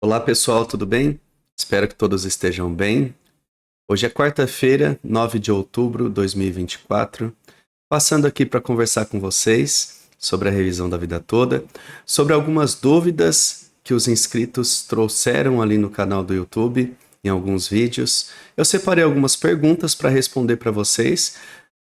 Olá pessoal, tudo bem? Espero que todos estejam bem. Hoje é quarta-feira, 9 de outubro de 2024. Passando aqui para conversar com vocês sobre a revisão da vida toda, sobre algumas dúvidas que os inscritos trouxeram ali no canal do YouTube, em alguns vídeos. Eu separei algumas perguntas para responder para vocês,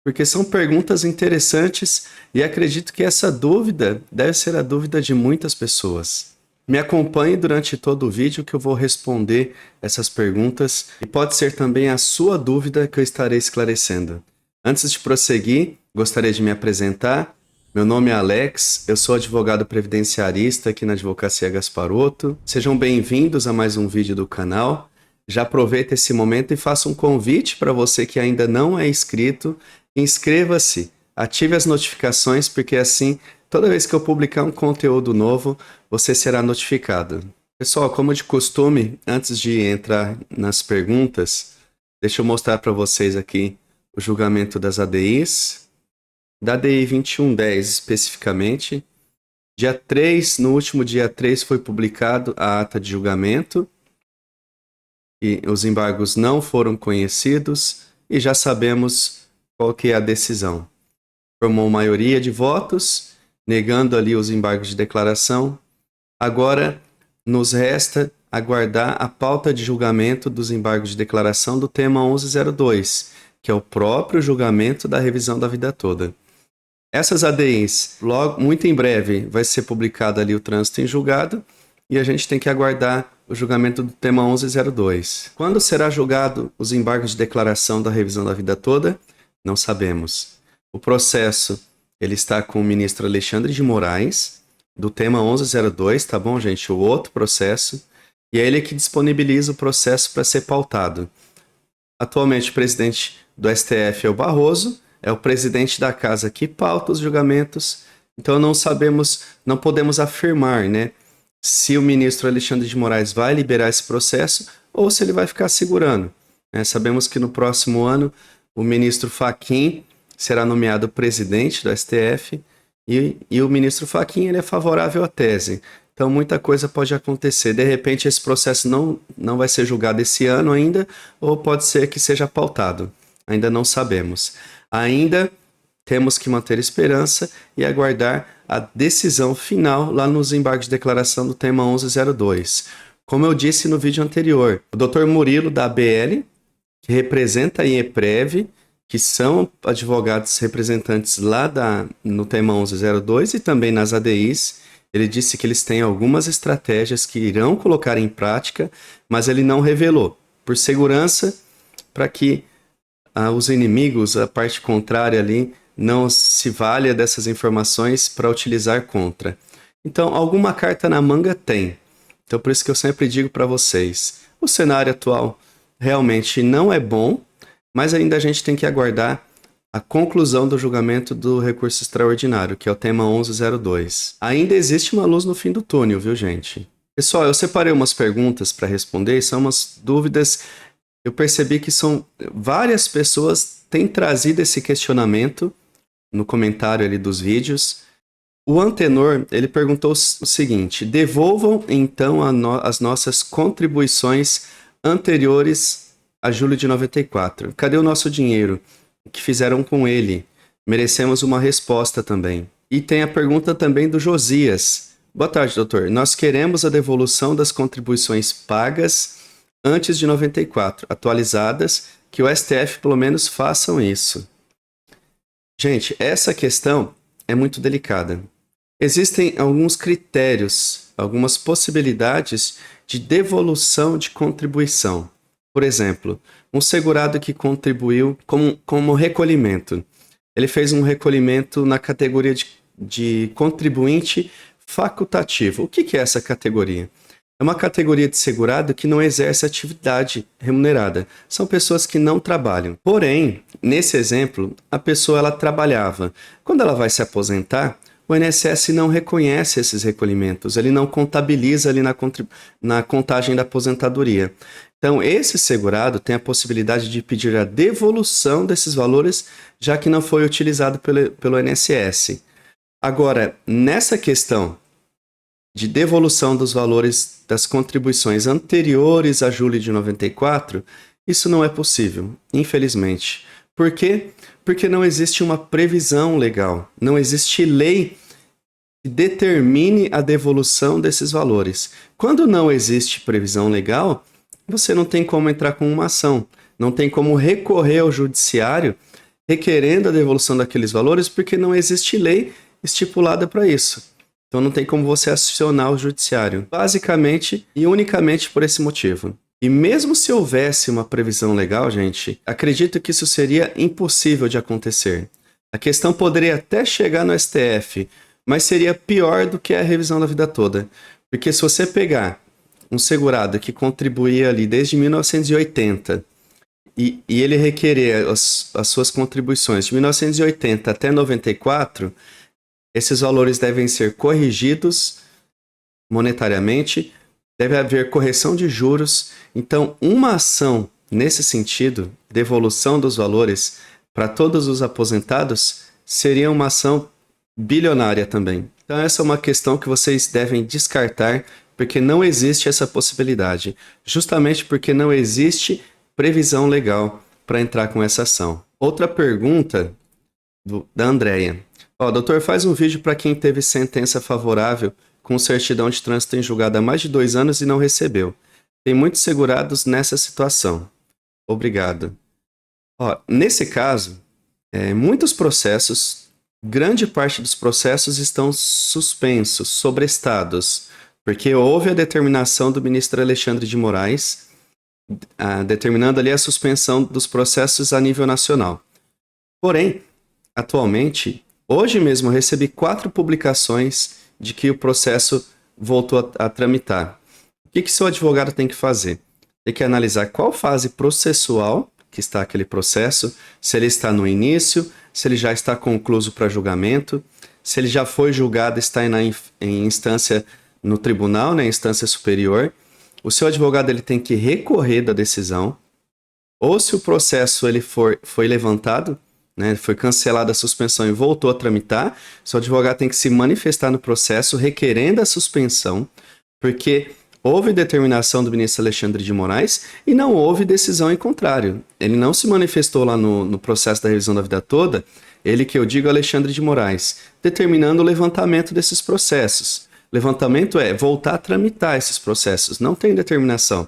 porque são perguntas interessantes e acredito que essa dúvida deve ser a dúvida de muitas pessoas. Me acompanhe durante todo o vídeo que eu vou responder essas perguntas e pode ser também a sua dúvida que eu estarei esclarecendo. Antes de prosseguir, gostaria de me apresentar. Meu nome é Alex, eu sou advogado previdenciarista aqui na Advocacia Gasparotto. Sejam bem-vindos a mais um vídeo do canal. Já aproveita esse momento e faça um convite para você que ainda não é inscrito. Inscreva-se, ative as notificações, porque assim, toda vez que eu publicar um conteúdo novo, você será notificado. Pessoal, como de costume, antes de entrar nas perguntas, deixa eu mostrar para vocês aqui o julgamento das ADIs. Da ADI 2110 especificamente. Dia 3, no último dia 3, foi publicado a ata de julgamento. E os embargos não foram conhecidos e já sabemos qual que é a decisão. Formou maioria de votos, negando ali os embargos de declaração. Agora, nos resta aguardar a pauta de julgamento dos embargos de declaração do tema 1102, que é o próprio julgamento da revisão da vida toda. Essas ADIs, logo, muito em breve, vai ser publicado ali o trânsito em julgado e a gente tem que aguardar o julgamento do tema 1102. Quando será julgado os embargos de declaração da revisão da vida toda? Não sabemos. O processo ele está com o ministro Alexandre de Moraes, do tema 1102, tá bom, gente? O outro processo. E é ele que disponibiliza o processo para ser pautado. Atualmente, o presidente do STF é o Barroso, é o presidente da casa que pauta os julgamentos. Então, não sabemos, não podemos afirmar, né, se o ministro Alexandre de Moraes vai liberar esse processo ou se ele vai ficar segurando. Sabemos que no próximo ano o ministro Fachin será nomeado presidente do STF e o ministro Fachin ele é favorável à tese. Então muita coisa pode acontecer. De repente esse processo não vai ser julgado esse ano ainda, ou pode ser que seja pautado. Ainda não sabemos. Ainda temos que manter esperança e aguardar a decisão final lá nos embargos de declaração do tema 1102. Como eu disse no vídeo anterior, o Dr. Murilo da ABL, que representa a IEPREV, que são advogados representantes lá no tema 1102 e também nas ADIs, ele disse que eles têm algumas estratégias que irão colocar em prática, mas ele não revelou, por segurança, para que os inimigos, a parte contrária ali, não se valha dessas informações para utilizar contra. Então, alguma carta na manga tem. Então, por isso que eu sempre digo para vocês, o cenário atual realmente não é bom, mas ainda a gente tem que aguardar a conclusão do julgamento do recurso extraordinário, que é o tema 1102. Ainda existe uma luz no fim do túnel, viu, gente? Pessoal, eu separei umas perguntas para responder, são umas dúvidas. Eu percebi que são várias pessoas têm trazido esse questionamento no comentário ali dos vídeos. O Antenor, ele perguntou o seguinte: devolvam então as nossas contribuições anteriores a julho de 94. Cadê o nosso dinheiro? O que fizeram com ele? Merecemos uma resposta também. E tem a pergunta também do Josias. Boa tarde, doutor. Nós queremos a devolução das contribuições pagas antes de 94, atualizadas, que o STF pelo menos façam isso. Gente, essa questão é muito delicada. Existem alguns critérios, algumas possibilidades de devolução de contribuição. Por exemplo, um segurado que contribuiu como recolhimento. Ele fez um recolhimento na categoria de contribuinte facultativo. O que é essa categoria? É uma categoria de segurado que não exerce atividade remunerada. São pessoas que não trabalham. Porém, nesse exemplo, a pessoa ela trabalhava. Quando ela vai se aposentar, o INSS não reconhece esses recolhimentos, ele não contabiliza ali na contagem da aposentadoria. Então, esse segurado tem a possibilidade de pedir a devolução desses valores, já que não foi utilizado pelo INSS. Agora, nessa questão de devolução dos valores das contribuições anteriores a julho de 94, isso não é possível, infelizmente. Por quê? Porque não existe uma previsão legal, não existe lei que determine a devolução desses valores. Quando não existe previsão legal, você não tem como entrar com uma ação, não tem como recorrer ao judiciário requerendo a devolução daqueles valores, porque não existe lei estipulada para isso. Então não tem como você acionar o judiciário, basicamente e unicamente por esse motivo. E mesmo se houvesse uma previsão legal, gente, acredito que isso seria impossível de acontecer. A questão poderia até chegar no STF, mas seria pior do que a revisão da vida toda. Porque se você pegar um segurado que contribuía ali desde 1980 e ele requerer as suas contribuições de 1980 até 94, esses valores devem ser corrigidos monetariamente, deve haver correção de juros. Então, uma ação nesse sentido, devolução dos valores para todos os aposentados, seria uma ação bilionária também. Então, essa é uma questão que vocês devem descartar, porque não existe essa possibilidade, justamente porque não existe previsão legal para entrar com essa ação. Outra pergunta da Andrea. Doutor, faz um vídeo para quem teve sentença favorável com certidão de trânsito em julgado há mais de 2 anos e não recebeu. Tem muitos segurados nessa situação. Obrigado. Nesse caso, muitos processos, grande parte dos processos estão suspensos, sobrestados, porque houve a determinação do ministro Alexandre de Moraes, determinando ali a suspensão dos processos a nível nacional. Porém, atualmente, hoje mesmo eu recebi 4 publicações de que o processo voltou a tramitar. O que seu advogado tem que fazer? Tem que analisar qual fase processual que está aquele processo, se ele está no início, se ele já está concluído para julgamento, se ele já foi julgado, está em instância no tribunal, na instância superior. O seu advogado ele tem que recorrer da decisão, ou se o processo ele foi levantado, né, foi cancelada a suspensão e voltou a tramitar, seu advogado tem que se manifestar no processo requerendo a suspensão, porque houve determinação do ministro Alexandre de Moraes e não houve decisão em contrário. Ele não se manifestou lá no processo da revisão da vida toda, ele que eu digo Alexandre de Moraes, determinando o levantamento desses processos. Levantamento é voltar a tramitar esses processos, não tem determinação.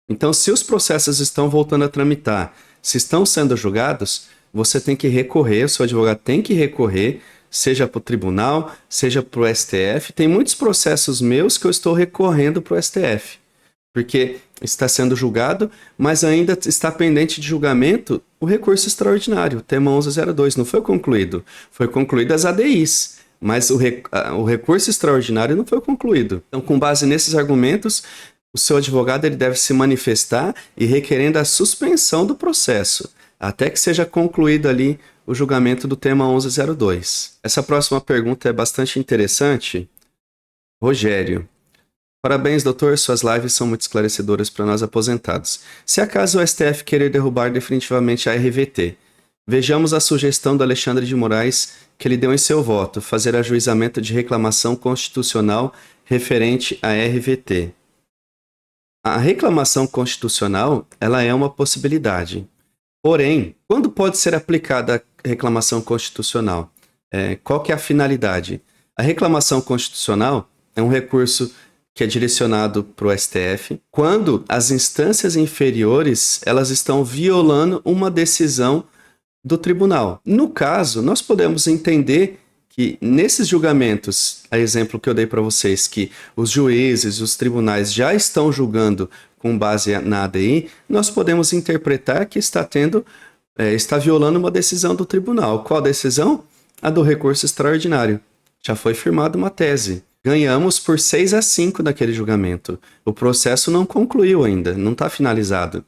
Então, se os processos estão voltando a tramitar, se estão sendo julgados, você tem que recorrer, o seu advogado tem que recorrer, seja para o tribunal, seja para o STF. Tem muitos processos meus que eu estou recorrendo para o STF, porque está sendo julgado, mas ainda está pendente de julgamento o recurso extraordinário, o tema 1102, não foi concluído. Foi concluído as ADIs, mas o recurso extraordinário não foi concluído. Então, com base nesses argumentos, o seu advogado ele deve se manifestar e requerendo a suspensão do processo, até que seja concluído ali o julgamento do tema 1102. Essa próxima pergunta é bastante interessante. Rogério. Parabéns, doutor. Suas lives são muito esclarecedoras para nós aposentados. Se acaso o STF querer derrubar definitivamente a RVT, vejamos a sugestão do Alexandre de Moraes que ele deu em seu voto, fazer ajuizamento de reclamação constitucional referente à RVT. A reclamação constitucional, ela é uma possibilidade. Porém, quando pode ser aplicada a reclamação constitucional? Qual que é a finalidade? A reclamação constitucional é um recurso que é direcionado para o STF quando as instâncias inferiores elas estão violando uma decisão do tribunal. No caso, nós podemos entender que nesses julgamentos, a exemplo que eu dei para vocês, que os juízes, os tribunais já estão julgando com base na ADI, nós podemos interpretar que está violando uma decisão do tribunal. Qual decisão? A do recurso extraordinário. Já foi firmada uma tese. Ganhamos por 6-5 naquele julgamento. O processo não concluiu ainda, não está finalizado.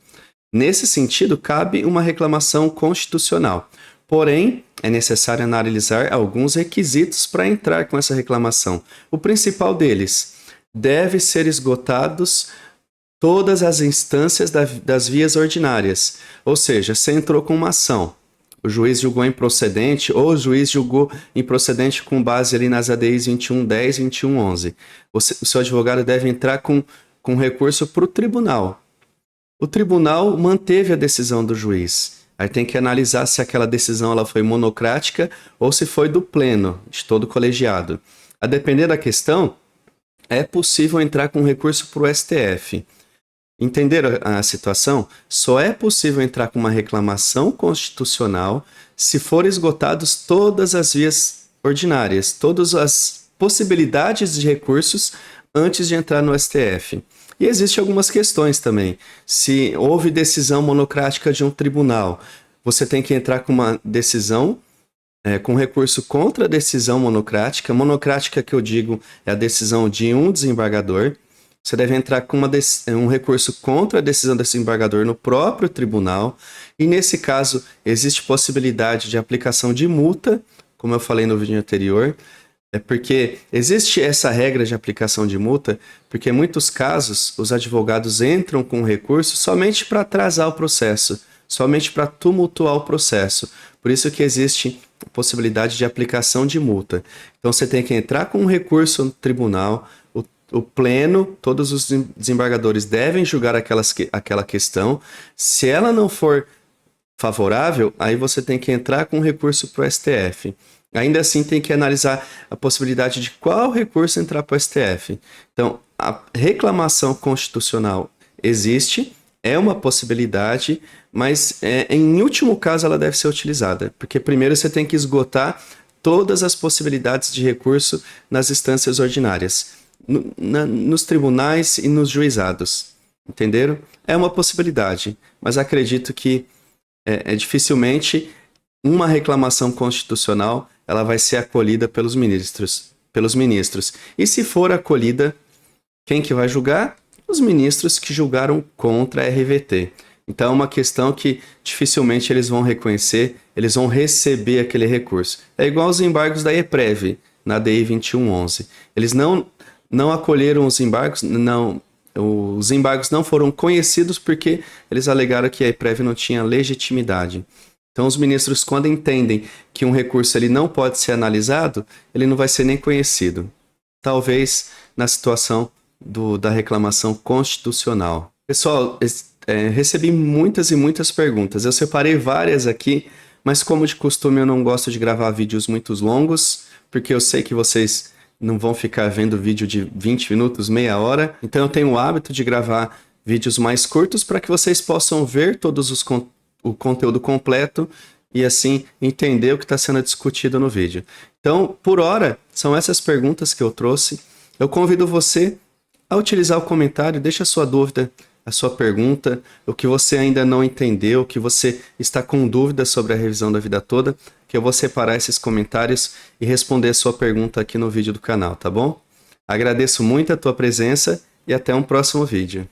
Nesse sentido, cabe uma reclamação constitucional. Porém, é necessário analisar alguns requisitos para entrar com essa reclamação. O principal deles, deve ser esgotados todas as instâncias das vias ordinárias. Ou seja, você entrou com uma ação, o juiz julgou improcedente ou o juiz julgou improcedente com base ali nas ADIs 2110 e 2111. O seu advogado deve entrar com recurso para o tribunal. O tribunal manteve a decisão do juiz. Aí tem que analisar se aquela decisão ela foi monocrática ou se foi do pleno, de todo o colegiado. A depender da questão, é possível entrar com recurso para o STF. Entenderam a situação? Só é possível entrar com uma reclamação constitucional se forem esgotadas todas as vias ordinárias, todas as possibilidades de recursos antes de entrar no STF. E existem algumas questões também. Se houve decisão monocrática de um tribunal, você tem que entrar com uma decisão, com recurso contra a decisão monocrática. Monocrática que eu digo é a decisão de um desembargador. Você deve entrar com um recurso contra a decisão desse desembargador no próprio tribunal. E nesse caso, existe possibilidade de aplicação de multa, como eu falei no vídeo anterior. É porque existe essa regra de aplicação de multa, porque em muitos casos os advogados entram com recurso somente para atrasar o processo, somente para tumultuar o processo. Por isso que existe a possibilidade de aplicação de multa. Então você tem que entrar com um recurso no tribunal, o pleno, todos os desembargadores devem julgar aquela questão. Se ela não for favorável, aí você tem que entrar com um recurso para o STF. Ainda assim, tem que analisar a possibilidade de qual recurso entrar para o STF. Então, a reclamação constitucional existe, é uma possibilidade, mas em último caso ela deve ser utilizada, porque primeiro você tem que esgotar todas as possibilidades de recurso nas instâncias ordinárias, nos tribunais e nos juizados. Entenderam? É uma possibilidade, mas acredito que dificilmente uma reclamação constitucional ela vai ser acolhida pelos ministros. E se for acolhida, quem que vai julgar? Os ministros que julgaram contra a RVT. Então é uma questão que dificilmente eles vão reconhecer, eles vão receber aquele recurso. É igual aos embargos da EPREV, na DI 2111. Eles não acolheram os embargos, os embargos não foram conhecidos porque eles alegaram que a EPREV não tinha legitimidade. Então, os ministros, quando entendem que um recurso ele não pode ser analisado, ele não vai ser nem conhecido. Talvez na situação da reclamação constitucional. Pessoal, recebi muitas e muitas perguntas. Eu separei várias aqui, mas como de costume eu não gosto de gravar vídeos muito longos, porque eu sei que vocês não vão ficar vendo vídeo de 20 minutos, meia hora. Então eu tenho o hábito de gravar vídeos mais curtos para que vocês possam ver todos o conteúdo completo e assim entender o que está sendo discutido no vídeo. Então, por hora, são essas perguntas que eu trouxe. Eu convido você a utilizar o comentário, deixa a sua dúvida, a sua pergunta, o que você ainda não entendeu, o que você está com dúvida sobre a revisão da vida toda, que eu vou separar esses comentários e responder a sua pergunta aqui no vídeo do canal, tá bom? Agradeço muito a tua presença e até um próximo vídeo.